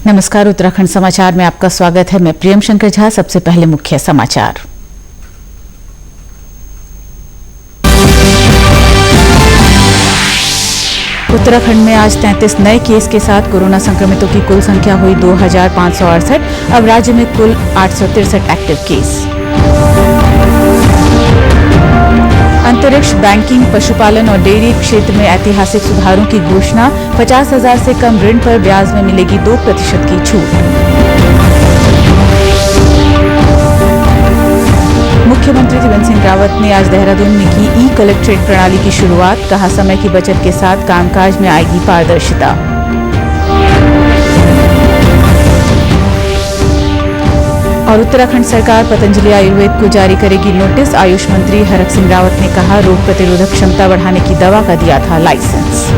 नमस्कार, उत्तराखंड समाचार में आपका स्वागत है। मैं प्रियम शंकर झा। सबसे पहले मुख्य समाचार। उत्तराखंड में आज 33 नए केस के साथ कोरोना संक्रमितों की कुल संख्या हुई 2568। अब राज्य में कुल 863 एक्टिव केस। अंतरिक्ष, बैंकिंग, पशुपालन और डेयरी क्षेत्र में ऐतिहासिक सुधारों की घोषणा। 50,000 से कम ऋण पर ब्याज में मिलेगी 2% की छूट। मुख्यमंत्री त्रिवेंद्र सिंह रावत ने आज देहरादून में की ई-कलेक्ट्रेट प्रणाली की शुरुआत। कहा, समय की बचत के साथ कामकाज में आएगी पारदर्शिता। और उत्तराखंड सरकार पतंजलि आयुर्वेद को जारी करेगी नोटिस। आयुष मंत्री हरक सिंह रावत ने कहा, रोग प्रतिरोधक क्षमता बढ़ाने की दवा का दिया था लाइसेंस।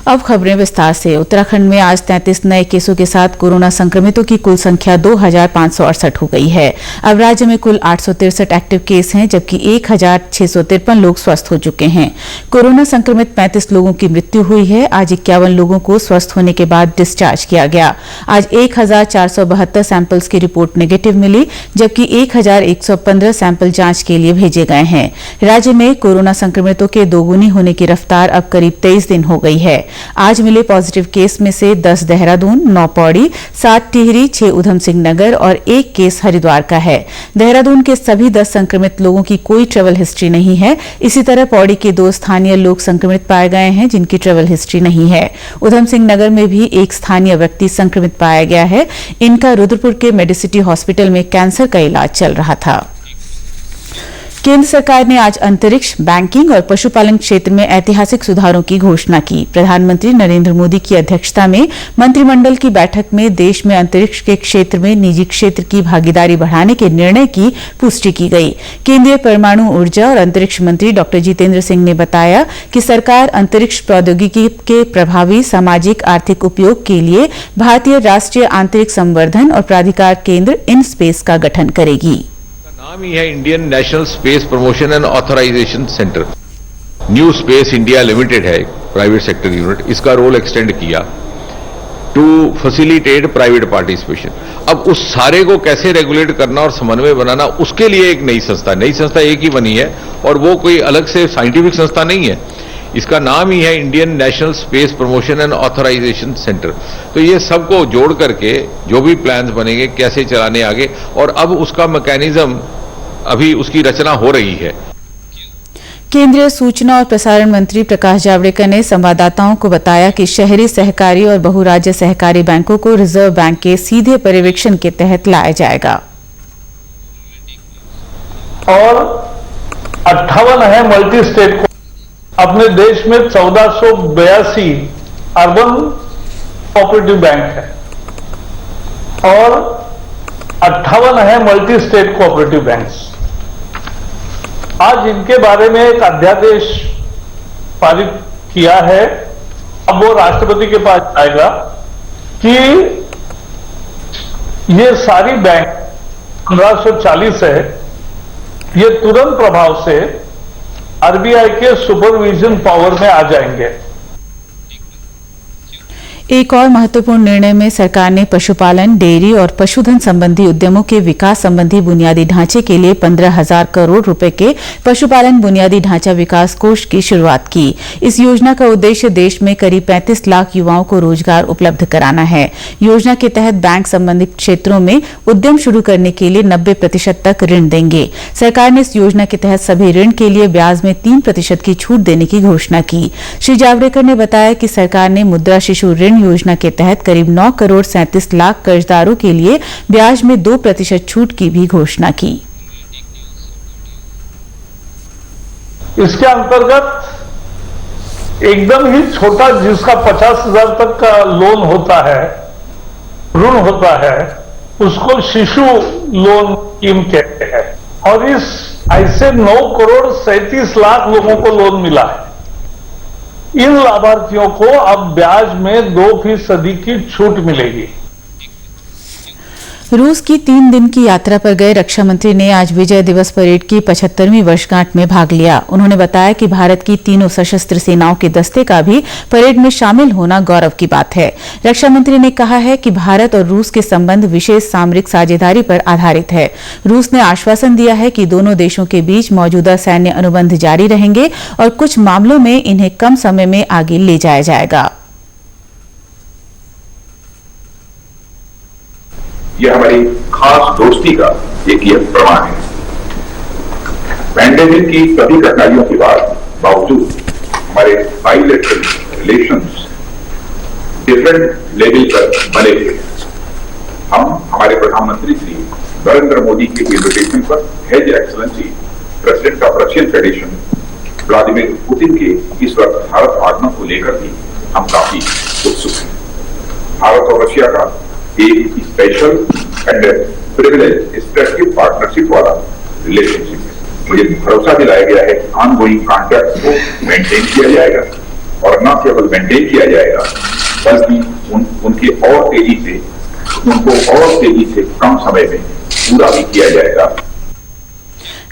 अब खबरें विस्तार से। उत्तराखंड में आज 33 नए केसों के साथ कोरोना संक्रमितों की कुल संख्या 2568 हो गई है। अब राज्य में कुल 863 एक्टिव केस हैं, जबकि 1653 लोग स्वस्थ हो चुके हैं। कोरोना संक्रमित 35 लोगों की मृत्यु हुई है। आज 51 लोगों को स्वस्थ होने के बाद डिस्चार्ज किया गया। आज 1472 सैंपल्स की रिपोर्ट नेगेटिव मिली, जबकि 1115 सैंपल जांच के लिए भेजे गए हैं। राज्य में कोरोना संक्रमितों के दोगुनी होने की रफ्तार अब करीब 23 दिन हो गई है। आज मिले पॉजिटिव केस में से 10 देहरादून, 9 पौड़ी, 7 टिहरी, 6 उधम सिंह नगर और 1 केस हरिद्वार का है। देहरादून के सभी 10 संक्रमित लोगों की कोई ट्रैवल हिस्ट्री नहीं है। इसी तरह पौड़ी के 2 स्थानीय लोग संक्रमित पाए गए हैं, जिनकी ट्रैवल हिस्ट्री नहीं है। उधम सिंह नगर में भी 1 स्थानीय व्यक्ति संक्रमित पाया गया है। इनका रुद्रपुर के मेडिसिटी हॉस्पिटल में कैंसर का इलाज चल रहा था। केंद्र सरकार ने आज अंतरिक्ष, बैंकिंग और पशुपालन क्षेत्र में ऐतिहासिक सुधारों की घोषणा की। प्रधानमंत्री नरेंद्र मोदी की अध्यक्षता में मंत्रिमंडल की बैठक में देश में अंतरिक्ष के क्षेत्र में निजी क्षेत्र की भागीदारी बढ़ाने के निर्णय की पुष्टि की गई। केंद्रीय परमाणु ऊर्जा और अंतरिक्ष मंत्री डॉक्टर जितेंद्र सिंह ने बताया कि सरकार अंतरिक्ष प्रौद्योगिकी के प्रभावी सामाजिक आर्थिक उपयोग के लिए भारतीय राष्ट्रीय आंतरिक संवर्धन और प्राधिकार केंद्र इन स्पेस का गठन करेगी। नाम ही है Indian National Space Promotion and Authorization Centre. New Space India Limited है, प्राइवेट सेक्टर यूनिट। इसका रोल एक्सटेंड किया टू फैसिलिटेट प्राइवेट पार्टिसिपेशन। अब उस सारे को कैसे रेगुलेट करना और समन्वय बनाना, उसके लिए एक नई संस्था एक ही बनी है, और वो कोई अलग से साइंटिफिक संस्था नहीं है। इसका नाम ही है Indian National Space Promotion and Authorization Centre. तो ये सबको जोड़ करके जो भी प्लान्स बनेंगे, कैसे चलाने आगे, और अब उसका मैकेनिज्म अभी उसकी रचना हो रही है। केंद्रीय सूचना और प्रसारण मंत्री प्रकाश जावड़ेकर ने संवाददाताओं को बताया कि शहरी सहकारी और बहुराज्य सहकारी बैंकों को रिजर्व बैंक के सीधे पर्यवेक्षण के तहत लाया जाएगा। और 58 है मल्टी स्टेट। अपने देश में 1482 अर्बन कोऑपरेटिव बैंक है और 58 है मल्टी स्टेट कोऑपरेटिव बैंक्स। आज इनके बारे में एक अध्यादेश पारित किया है। अब वो राष्ट्रपति के पास आएगा कि ये सारी बैंक 1540 है, ये तुरंत प्रभाव से आरबीआई के सुपरविजन पावर में आ जाएंगे। एक और महत्वपूर्ण निर्णय में सरकार ने पशुपालन, डेयरी और पशुधन संबंधी उद्यमों के विकास संबंधी बुनियादी ढांचे के लिए 15,000 करोड़ रुपए के पशुपालन बुनियादी ढांचा विकास कोष की शुरुआत की। इस योजना का उद्देश्य देश में करीब 35 लाख युवाओं को रोजगार उपलब्ध कराना है। योजना के तहत बैंक संबंधित क्षेत्रों में उद्यम शुरू करने के लिए 90% तक ऋण देंगे। सरकार ने इस योजना के तहत सभी ऋण के लिए ब्याज में 3% की छूट देने की घोषणा की। श्री जावड़ेकर ने बताया कि सरकार ने मुद्रा शिशु ऋण योजना के तहत करीब 9 करोड़ 37 लाख कर्जदारों के लिए ब्याज में 2% छूट की भी घोषणा की। इसके अंतर्गत एकदम ही छोटा, जिसका 50,000 तक का लोन होता है, ऋण होता है, उसको शिशु लोन स्कीम कहते हैं। और इस ऐसे 9 करोड़ 37 लाख लोगों को लोन मिला है। इन लाभार्थियों को अब ब्याज में 2% की छूट मिलेगी। रूस की 3 दिन की यात्रा पर गए रक्षा मंत्री ने आज विजय दिवस परेड की 75वीं वर्षगांठ में भाग लिया। उन्होंने बताया कि भारत की तीनों सशस्त्र सेनाओं के दस्ते का भी परेड में शामिल होना गौरव की बात है। रक्षा मंत्री ने कहा है कि भारत और रूस के संबंध विशेष सामरिक साझेदारी पर आधारित है। रूस ने आश्वासन दिया है कि दोनों देशों के बीच मौजूदा सैन्य अनुबंध जारी रहेंगे और कुछ मामलों में इन्हें कम समय में आगे ले जाया जाएगा। यह हमारी खास दोस्ती का एक यह प्रमाण है। पैंडेमिक की सभी कठिनाइयों के बावजूद हमारे बाइलेटरल रिलेशंस डिफरेंट लेवल पर बने हुए। हम हमारे प्रधानमंत्री श्री नरेंद्र मोदी के इन्विटेशन पर his excellency president of Russian federation Vladimir Putin के इस वक्त भारत आगमन को लेकर भी हम काफी उत्सुक हैं। भारत और रशिया का एक special and privilege strategic partnership वाला रिलेशनशिप है। मुझे भरोसा दिलाया गया है कि ऑनगोइंग कॉन्टैक्ट को मेंटेन किया जाएगा और न केवल मेंटेन किया जाएगा बल्कि उनको और तेजी से कम समय में पूरा भी किया जाएगा।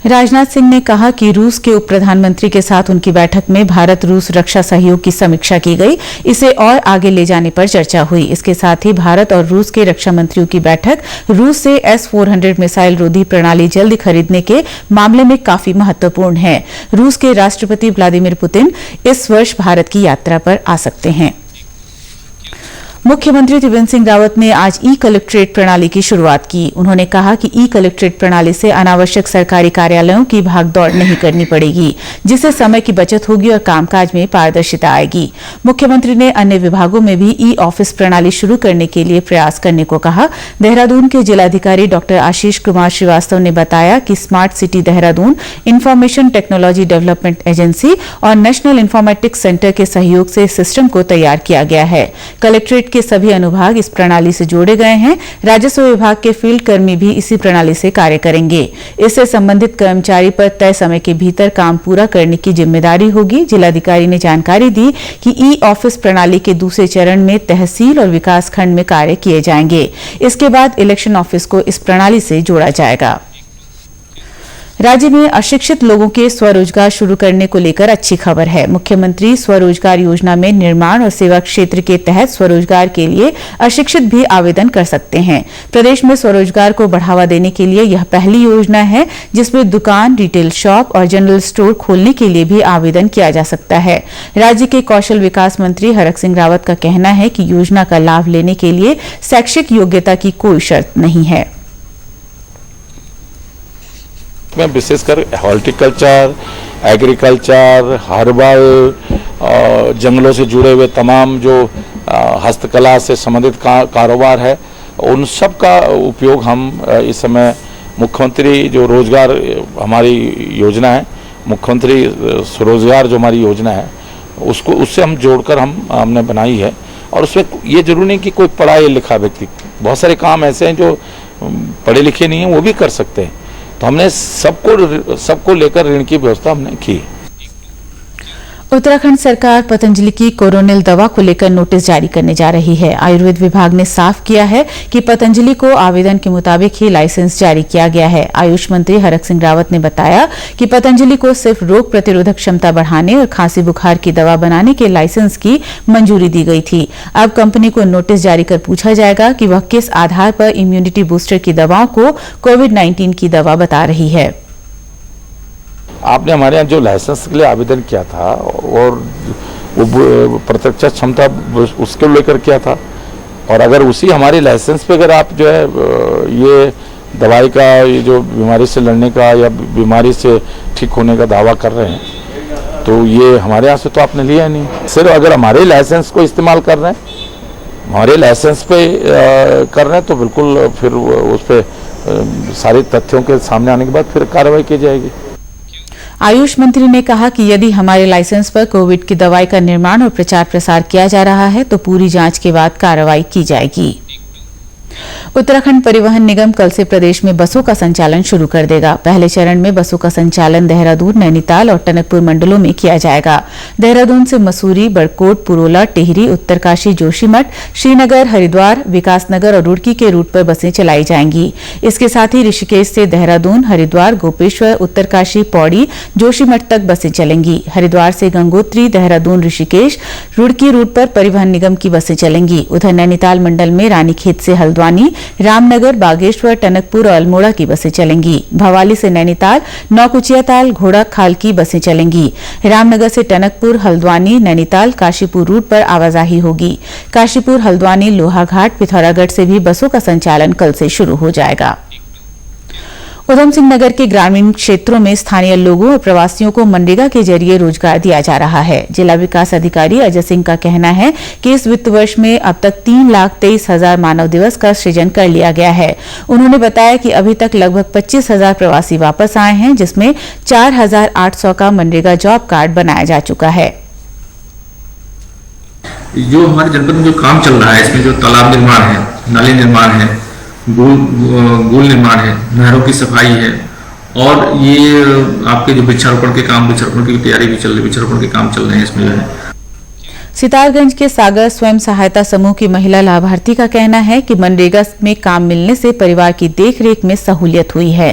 राजनाथ सिंह ने कहा कि रूस के उप प्रधानमंत्री के साथ उनकी बैठक में भारत रूस रक्षा सहयोग की समीक्षा की गई। इसे और आगे ले जाने पर चर्चा हुई। इसके साथ ही भारत और रूस के रक्षा मंत्रियों की बैठक रूस से S-400 मिसाइल रोधी प्रणाली जल्द खरीदने के मामले में काफी महत्वपूर्ण है। रूस के राष्ट्रपति व्लादिमीर पुतिन इस वर्ष भारत की यात्रा पर आ सकते हैं। मुख्यमंत्री त्रिवेंद्र सिंह रावत ने आज ई कलेक्ट्रेट प्रणाली की शुरुआत की। उन्होंने कहा कि ई कलेक्ट्रेट प्रणाली से अनावश्यक सरकारी कार्यालयों की भागदौड़ नहीं करनी पड़ेगी, जिससे समय की बचत होगी और कामकाज में पारदर्शिता आएगी। मुख्यमंत्री ने अन्य विभागों में भी ई ऑफिस प्रणाली शुरू करने के लिए प्रयास करने को कहा। देहरादून के जिलाधिकारी डॉक्टर आशीष कुमार श्रीवास्तव ने बताया कि smart city Dehradun, information technology development agency और नेशनल इंफॉर्मेटिक्स सेंटर के सहयोग से इस सिस्टम को तैयार किया गया है। कलेक्ट्रेट के सभी अनुभाग इस प्रणाली से जोड़े गए हैं। राजस्व विभाग के फील्ड कर्मी भी इसी प्रणाली से कार्य करेंगे। इससे संबंधित कर्मचारी पर तय समय के भीतर काम पूरा करने की जिम्मेदारी होगी। जिलाधिकारी ने जानकारी दी कि ई ऑफिस प्रणाली के दूसरे चरण में तहसील और विकास खंड में कार्य किए जाएंगे। इसके बाद इलेक्शन ऑफिस को इस प्रणाली से जोड़ा जाएगा। राज्य में अशिक्षित लोगों के स्वरोजगार शुरू करने को लेकर अच्छी खबर है। मुख्यमंत्री स्वरोजगार योजना में निर्माण और सेवा क्षेत्र के तहत स्वरोजगार के लिए अशिक्षित भी आवेदन कर सकते हैं। प्रदेश में स्वरोजगार को बढ़ावा देने के लिए यह पहली योजना है जिसमें दुकान, रिटेल शॉप और जनरल स्टोर खोलने के लिए भी आवेदन किया जा सकता है। राज्य के कौशल विकास मंत्री हरक सिंह रावत का कहना है कि योजना का लाभ लेने के लिए शैक्षिक योग्यता की कोई शर्त नहीं है। में विशेषकर हॉर्टिकल्चर, एग्रीकल्चर, हर्बल, जंगलों से जुड़े हुए तमाम जो हस्तकला से संबंधित कारोबार है, उन सब का उपयोग हम इस समय मुख्यमंत्री जो रोजगार हमारी योजना है, मुख्यमंत्री स्वरोजगार जो हमारी योजना है, उससे हम जोड़कर हमने बनाई है। और उसमें ये जरूरी नहीं कि कोई पढ़ा लिखा व्यक्ति, बहुत सारे काम ऐसे हैं जो पढ़े लिखे नहीं हैं वो भी कर सकते हैं। तो हमने सबको लेकर ऋण की व्यवस्था हमने की। उत्तराखंड सरकार पतंजलि की कोरोनिल दवा को लेकर नोटिस जारी करने जा रही है। आयुर्वेद विभाग ने साफ किया है कि पतंजलि को आवेदन के मुताबिक ही लाइसेंस जारी किया गया है। आयुष मंत्री हरक सिंह रावत ने बताया कि पतंजलि को सिर्फ रोग प्रतिरोधक क्षमता बढ़ाने और खांसी बुखार की दवा बनाने के लाइसेंस की मंजूरी दी गई थी। अब कंपनी को नोटिस जारी कर पूछा जाएगा कि वह किस आधार पर इम्यूनिटी बूस्टर की दवाओं को कोविड-19 की दवा बता रही है। आपने हमारे यहाँ जो लाइसेंस के लिए आवेदन किया था और वो प्रत्यक्ष क्षमता उसके लेकर किया था, और अगर उसी हमारे लाइसेंस पे अगर आप जो है ये दवाई का, ये जो बीमारी से लड़ने का या बीमारी से ठीक होने का दावा कर रहे हैं, तो ये हमारे यहाँ से तो आपने लिया नहीं। सिर्फ अगर हमारे लाइसेंस को इस्तेमाल कर रहे हैं, हमारे लाइसेंस पे कर रहे हैं, तो बिल्कुल फिर उस पर सारे तथ्यों के सामने आने के बाद फिर कार्रवाई की जाएगी। आयुष मंत्री ने कहा कि यदि हमारे लाइसेंस पर कोविड की दवाई का निर्माण और प्रचार प्रसार किया जा रहा है तो पूरी जांच के बाद कार्रवाई की जाएगी। उत्तराखंड परिवहन निगम कल से प्रदेश में बसों का संचालन शुरू कर देगा। पहले चरण में बसों का संचालन देहरादून, नैनीताल और टनकपुर मंडलों में किया जाएगा। देहरादून से मसूरी, बड़कोट, पुरोला, टिहरी, उत्तरकाशी, जोशीमठ, श्रीनगर, हरिद्वार, विकासनगर और रुड़की के रूट पर बसें चलाई जाएंगी। इसके साथ ही ऋषिकेश से देहरादून, हरिद्वार, गोपेश्वर, उत्तरकाशी, पौड़ी, जोशीमठ तक बसें चलेंगी। हरिद्वार से गंगोत्री, देहरादून, ऋषिकेश, रुड़की रूट पर परिवहन निगम की बसें चलेंगी। उधर नैनीताल मंडल में रानीखेत से हल्द्वानी, रामनगर, बागेश्वर, टनकपुर और अल्मोड़ा की बसें चलेंगी। भवाली से नैनीताल, नौकुचियाताल, घोड़ाखाल की बसें चलेंगी। रामनगर से टनकपुर, हल्द्वानी, नैनीताल, काशीपुर रूट पर आवाजाही होगी। काशीपुर, हल्द्वानी, लोहाघाट, पिथौरागढ़ से भी बसों का संचालन कल से शुरू हो जाएगा। उधम सिंह नगर के ग्रामीण क्षेत्रों में स्थानीय लोगों और प्रवासियों को मनरेगा के जरिए रोजगार दिया जा रहा है। जिला विकास अधिकारी अजय सिंह का कहना है कि इस वित्त वर्ष में अब तक 3,23,000 मानव दिवस का सृजन कर लिया गया है। उन्होंने बताया कि अभी तक लगभग 25,000 प्रवासी वापस आए हैं, जिसमें 4,800 का मनरेगा जॉब कार्ड बनाया जा चुका है। जो हमारे जनपद में जो काम चल रहा है, इसमें जो तालाब निर्माण है, नाली निर्माण है, गुल निर्माण है, नहरों की सफाई है और ये आपके जो वृक्षारोपण के काम, वृक्षारोपण की तैयारी भी चल रही है, वृक्षारोपण के काम चल रहे हैं इसमें जो है। सितारगंज के सागर स्वयं सहायता समूह की महिला लाभार्थी का कहना है कि मनरेगा में काम मिलने से परिवार की देखरेख में सहूलियत हुई है।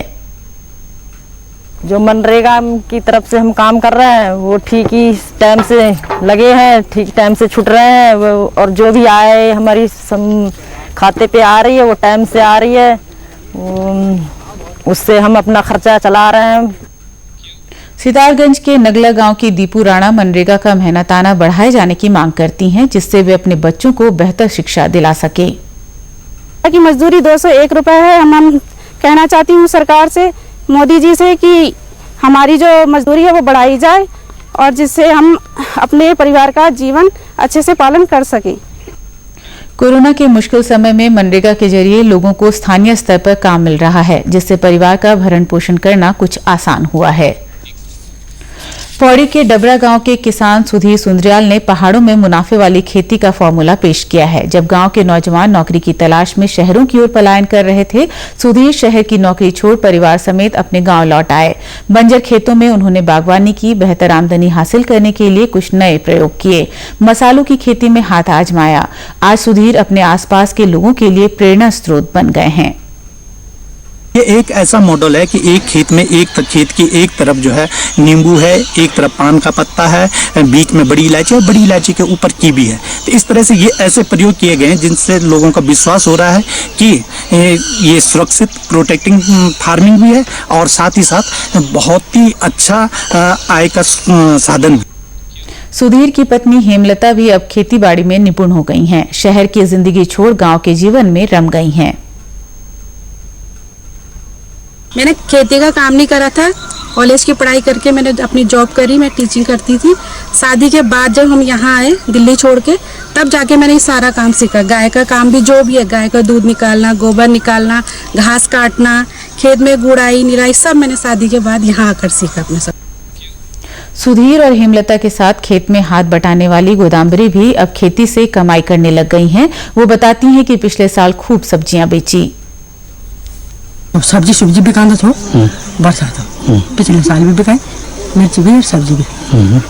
जो मनरेगा की तरफ से हम काम कर रहे हैं वो ठीक ही टाइम से लगे हैं, ठीक टाइम से छूट रहे हैं और जो भी आए हमारी खाते पे आ रही है वो टाइम से आ रही है, उससे हम अपना खर्चा चला रहे हैं। सितारगंज के नगला गांव की दीपू राणा मनरेगा का मेहनताना बढ़ाए जाने की मांग करती हैं, जिससे वे अपने बच्चों को बेहतर शिक्षा दिला सके। की मजदूरी 201 रुपए है। हम कहना चाहती हूँ सरकार से, मोदी जी से कि हमारी जो मजदूरी है वो बढ़ाई जाए और जिससे हम अपने परिवार का जीवन अच्छे से पालन कर सकें। कोरोना के मुश्किल समय में मनरेगा के जरिए लोगों को स्थानीय स्तर पर काम मिल रहा है, जिससे परिवार का भरण पोषण करना कुछ आसान हुआ है। पौड़ी के डबरा गांव के किसान सुधीर सुंदरियाल ने पहाड़ों में मुनाफे वाली खेती का फॉर्मूला पेश किया है। जब गांव के नौजवान नौकरी की तलाश में शहरों की ओर पलायन कर रहे थे, सुधीर शहर की नौकरी छोड़ परिवार समेत अपने गांव लौट आए। बंजर खेतों में उन्होंने बागवानी की, बेहतर आमदनी हासिल करने के लिए कुछ नए प्रयोग किए, मसालों की खेती में हाथ आजमाया। आज सुधीर अपने आसपास के लोगों के लिए प्रेरणा स्रोत बन गए हैं। ये एक ऐसा मॉडल है कि एक खेत में खेत की एक तरफ जो है नींबू है, एक तरफ पान का पत्ता है, बीच में बड़ी इलायची और बड़ी इलायची के ऊपर कीवी है। तो इस तरह से ये ऐसे प्रयोग किए गए हैं जिनसे लोगों का विश्वास हो रहा है कि ये सुरक्षित प्रोटेक्टिंग फार्मिंग भी है और साथ ही साथ बहुत ही अच्छा आय का साधन भी। सुधीर की पत्नी हेमलता भी अब खेतीबाड़ी में निपुण हो गई हैं। शहर की जिंदगी छोड़ गाँव के जीवन में रम गई हैं। मैंने खेती का काम नहीं करा था, कॉलेज की पढ़ाई करके मैंने अपनी जॉब करी, मैं टीचिंग करती थी। शादी के बाद जब हम यहाँ आए दिल्ली छोड़ के, तब जाके मैंने ये सारा काम सीखा। गाय का काम भी जो भी है, गाय का दूध निकालना, गोबर निकालना, घास काटना, खेत में गुड़ाई निराई, सब मैंने शादी के बाद यहाँ आकर सीखा अपने सब। सुधीर और हेमलता के साथ खेत में हाथ बटाने वाली गोदाम्बरी भी अब खेती से कमाई करने लग गई हैं। वो बताती हैं कि पिछले साल खूब सब्जियां बेची। सब्जी सुब्जी बिकाना था बरसात पिछले साल भी बिकाई, मिर्च भी और सब्जी भी।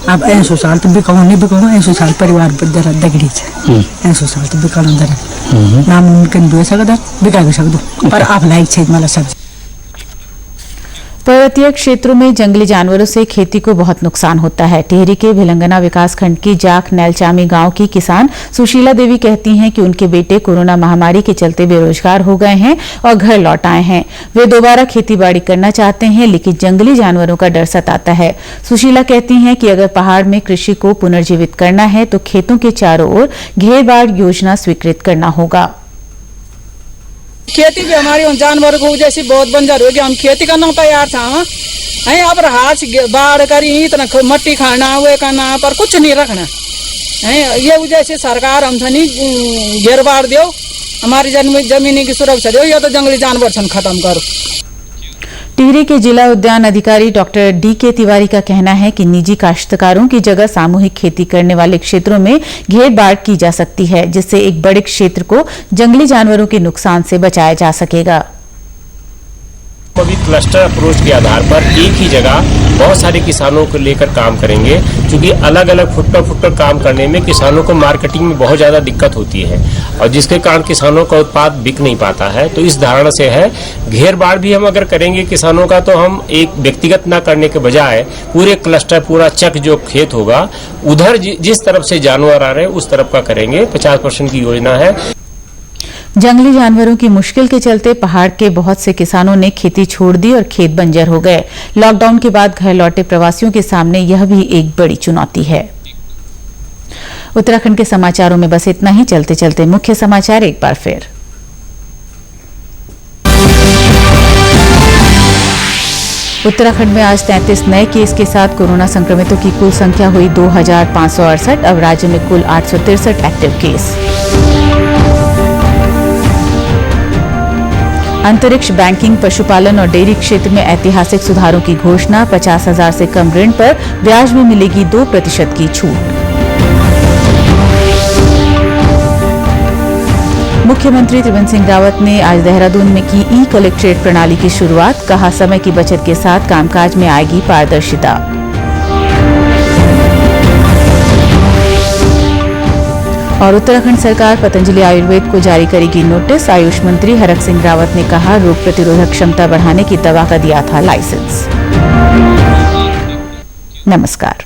अब 100 साल तो बिकाऊ नहीं बिकाऊ, 100 साल परिवार पर दर दगड़ी है, 100 साल तो बिकाना दर नामुमकिन भी हो सकता, बिका भी सकते पर आप लाइक छे मला सब्जी। पर्वतीय क्षेत्रों में जंगली जानवरों से खेती को बहुत नुकसान होता है। टिहरी के भिलंगना विकासखंड की जाख नैलचामी गांव की किसान सुशीला देवी कहती हैं कि उनके बेटे कोरोना महामारी के चलते बेरोजगार हो गए हैं और घर लौट आए हैं। वे दोबारा खेतीबाड़ी करना चाहते हैं, लेकिन जंगली जानवरों का डर सताता है। सुशीला कहती हैं कि अगर पहाड़ में कृषि को पुनर्जीवित करना है तो खेतों के चारों ओर घेरबाड़ योजना स्वीकृत करना होगा। खेती भी हमारी उन जानवरों को जैसी बहुत बंजर हो गया, हम खेती करना तैयार था है, अब हाथ बाढ़ करी इतना मट्टी खाना हुए करना पर कुछ नहीं रखना है। ये वजह से सरकार हमसे नहीं घेरबाड़ दो, हमारी जमीनी की सुरक्षा दो, या तो जंगली जानवर खत्म करो। टिहरी के जिला उद्यान अधिकारी डॉक्टर डी.के. तिवारी का कहना है कि निजी काश्तकारों की जगह सामूहिक खेती करने वाले क्षेत्रों में घेर बाड़ की जा सकती है, जिससे एक बड़े क्षेत्र को जंगली जानवरों के नुकसान से बचाया जा सकेगा। अभी क्लस्टर अप्रोच के आधार पर एक ही जगह बहुत सारे किसानों को लेकर काम करेंगे, क्योंकि अलग अलग फुट पर काम करने में किसानों को मार्केटिंग में बहुत ज़्यादा दिक्कत होती है और जिसके कारण किसानों का उत्पाद बिक नहीं पाता है। तो इस धारणा से है घेर बाड़ भी हम अगर करेंगे किसानों का, तो हम एक व्यक्तिगत ना करने के बजाय पूरे क्लस्टर, पूरा चक जो खेत होगा उधर जिस तरफ से जानवर आ रहे हैं उस तरफ का करेंगे। 50% की योजना है। जंगली जानवरों की मुश्किल के चलते पहाड़ के बहुत से किसानों ने खेती छोड़ दी और खेत बंजर हो गए। लॉकडाउन के बाद घर लौटे प्रवासियों के सामने यह भी एक बड़ी चुनौती है। उत्तराखंड के समाचारों में बस इतना ही। चलते चलते मुख्य समाचार एक बार फिर। उत्तराखंड में आज 33 नए केस के साथ कोरोना संक्रमितों की कुल संख्या हुई 2568। अब राज्य में कुल 863 एक्टिव केस। अंतरिक्ष, बैंकिंग, पशुपालन और डेयरी क्षेत्र में ऐतिहासिक सुधारों की घोषणा। 50,000 से कम ऋण पर ब्याज में मिलेगी 2% की छूट। मुख्यमंत्री त्रिवेंद्र सिंह रावत ने आज देहरादून में की ई-कलेक्ट्रेट प्रणाली की शुरुआत। कहा, समय की बचत के साथ कामकाज में आएगी पारदर्शिता। और उत्तराखंड सरकार पतंजलि आयुर्वेद को जारी करेगी नोटिस। आयुष मंत्री हरक सिंह रावत ने कहा, रोग प्रतिरोधक क्षमता बढ़ाने की दवा का दिया था लाइसेंस। नमस्कार।